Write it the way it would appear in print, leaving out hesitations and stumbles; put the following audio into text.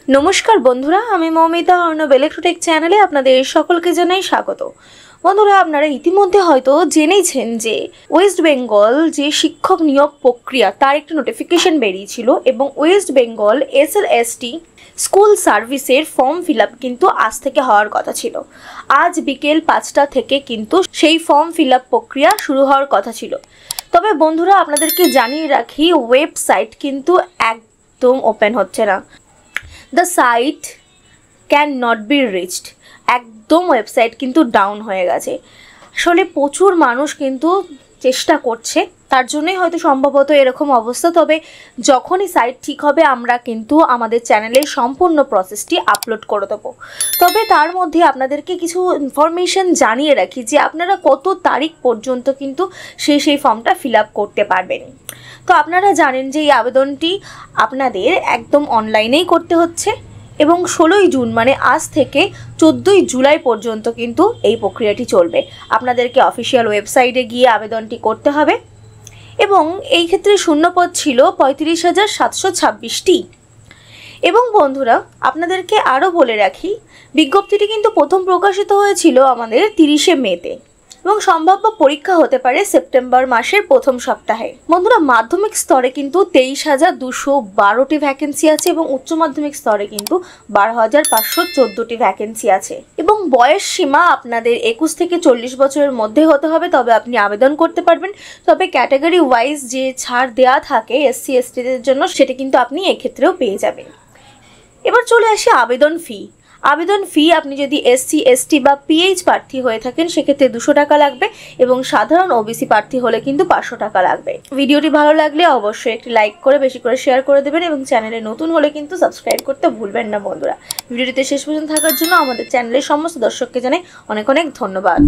নমস্কার বন্ধুরা, আমি মৌমিতা ARNAB ELECTRO চ্যানেলে আপনাদের সকলকে জানাই স্বাগত। বন্ধুরা, আপনারা ইতিমধ্যে হয়তো জেনেছেন যে ওয়েস্ট বেঙ্গল যে শিক্ষক নিয়োগ প্রক্রিয়া তার একটা নোটিফিকেশন বেরিয়েছিল এবং ওয়েস্ট বেঙ্গল SLST স্কুল সার্ভিসের ফর্ম ফিল আপ কিন্তু আজ থেকে হওয়ার কথা ছিল। আজ বিকেল 5টা থেকে কিন্তু সেই ফর্ম ফিল আপ প্রক্রিয়া শুরু হওয়ার কথা ছিল। তবে বন্ধুরা, আপনাদেরকে জানিয়ে রাখি, ওয়েবসাইট কিন্তু একদম ওপেন হচ্ছে না। The site cannot be reached। একদম ওয়েবসাইট কিন্তু ডাউন হয়ে গেছে। আসলে প্রচুর মানুষ কিন্তু চেষ্টা করছে, তার জন্যই হয়তো সম্ভবত এরকম অবস্থা। তবে যখনই সাইট ঠিক হবে আমরা কিন্তু আমাদের চ্যানেলের সম্পূর্ণ প্রসেসটি আপলোড করে দেবো। তবে তার মধ্যে আপনাদেরকে কিছু ইনফরমেশন জানিয়ে রাখি যে আপনারা কত তারিখ পর্যন্ত কিন্তু সেই ফর্মটা ফিল আপ করতে পারবেন। তো আপনারা জানেন যে এই আবেদনটি আপনাদের একদম অনলাইনেই করতে হচ্ছে এবং 16ই জুন মানে আজ থেকে 14ই জুলাই পর্যন্ত কিন্তু এই প্রক্রিয়াটি চলবে। আপনাদেরকে অফিসিয়াল ওয়েবসাইটে গিয়ে আবেদনটি করতে হবে এবং এই ক্ষেত্রে শূন্যপদ ছিল 35,726টি। এবং বন্ধুরা, আপনাদেরকে আরও বলে রাখি, বিজ্ঞপ্তিটি কিন্তু প্রথম প্রকাশিত হয়েছিল আমাদের 30শে মেতে এবং সম্ভাব্য পরীক্ষা হতে পারে সেপ্টেম্বর মাসের প্রথম সপ্তাহে। বন্ধুরা, মাধ্যমিক স্তরে কিন্তু 23,212টি ভ্যাকেন্সি আছে এবং উচ্চ মাধ্যমিক স্তরে কিন্তু 12,514টি ভ্যাকেন্সি আছে এবং বয়স সীমা আপনাদের 21 থেকে 40 বছরের মধ্যে হতে হবে, তবে আপনি আবেদন করতে পারবেন। তবে ক্যাটাগরি ওয়াইজ যে ছাড় দেওয়া থাকে SC STদের জন্য, সেটা কিন্তু আপনি এক্ষেত্রেও পেয়ে যাবেন। এবার চলে আসি আবেদন ফি। আবেদন ফি আপনি যদি SC ST বা PH প্রার্থী হয়ে থাকেন সেক্ষেত্রে 200 টাকা লাগবে এবং সাধারণ OBC প্রার্থী হলে কিন্তু 500 টাকা লাগবে। ভিডিওটি ভালো লাগলে অবশ্যই একটি লাইক করে বেশি করে শেয়ার করে দেবেন এবং চ্যানেলে নতুন হলে কিন্তু সাবস্ক্রাইব করতে ভুলবেন না বন্ধুরা। ভিডিওটিতে শেষ পর্যন্ত থাকার জন্য আমাদের চ্যানেলের সমস্ত দর্শককে জানাই অনেক অনেক ধন্যবাদ।